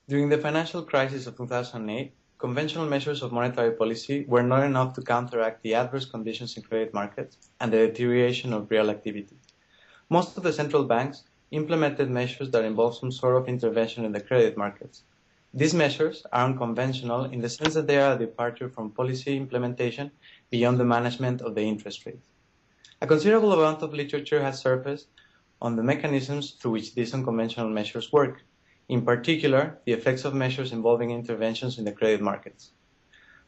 During the financial crisis of 2008, conventional measures of monetary policy were not enough to counteract the adverse conditions in credit markets and the deterioration of real activity. Most of the central banks implemented measures that involve some sort of intervention in the credit markets. These measures are unconventional in the sense that they are a departure from policy implementation beyond the management of the interest rate. A considerable amount of literature has surfaced on the mechanisms through which these unconventional measures work, in particular, the effects of measures involving interventions in the credit markets.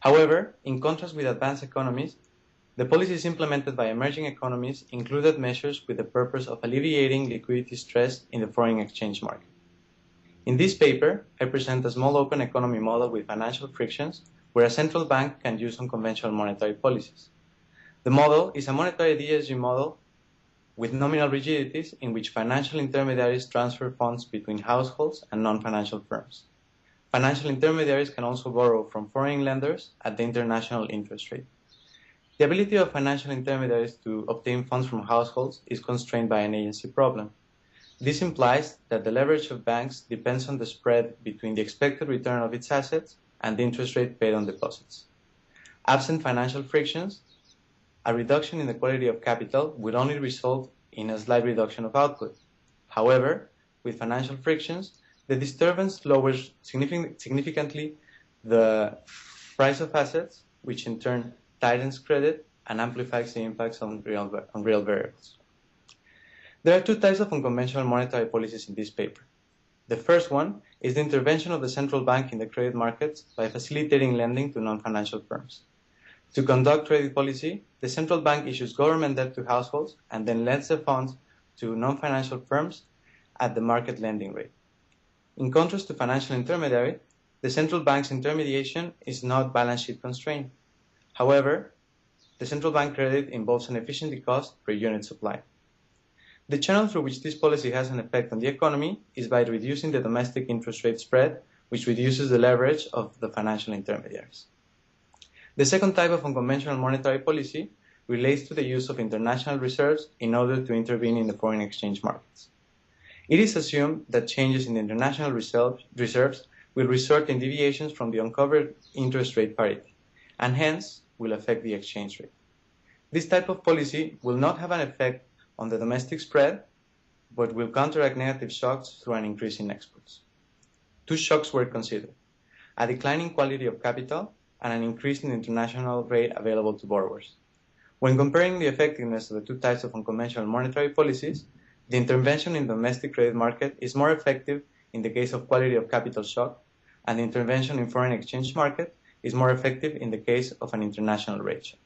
However, in contrast with advanced economies, the policies implemented by emerging economies included measures with the purpose of alleviating liquidity stress in the foreign exchange market. In this paper, I present a small open economy model with financial frictions where a central bank can use unconventional monetary policies. The model is a monetary DSG model with nominal rigidities in which financial intermediaries transfer funds between households and non-financial firms. Financial intermediaries can also borrow from foreign lenders at the international interest rate. The ability of financial intermediaries to obtain funds from households is constrained by an agency problem. This implies that the leverage of banks depends on the spread between the expected return of its assets and the interest rate paid on deposits. Absent financial frictions, a reduction in the quality of capital will only result in a slight reduction of output. However, with financial frictions, the disturbance lowers significantly the price of assets, which in turn tightens credit and amplifies the impacts on real variables. There are two types of unconventional monetary policies in this paper. The first one is the intervention of the central bank in the credit markets by facilitating lending to non-financial firms. To conduct credit policy, the central bank issues government debt to households and then lends the funds to non-financial firms at the market lending rate. In contrast to financial intermediary, the central bank's intermediation is not balance sheet constrained. However, the central bank credit involves an efficiency cost per unit supply. The channel through which this policy has an effect on the economy is by reducing the domestic interest rate spread, which reduces the leverage of the financial intermediaries. The second type of unconventional monetary policy relates to the use of international reserves in order to intervene in the foreign exchange markets. It is assumed that changes in the international reserves will result in deviations from the uncovered interest rate parity, and hence will affect the exchange rate. This type of policy will not have an effect on the domestic spread, but will counteract negative shocks through an increase in exports. Two shocks were considered: a declining quality of capital and an increase in the international rate available to borrowers. When comparing the effectiveness of the two types of unconventional monetary policies, the intervention in the domestic credit market is more effective in the case of quality of capital shock, and the intervention in foreign exchange market is more effective in the case of an international rate shock.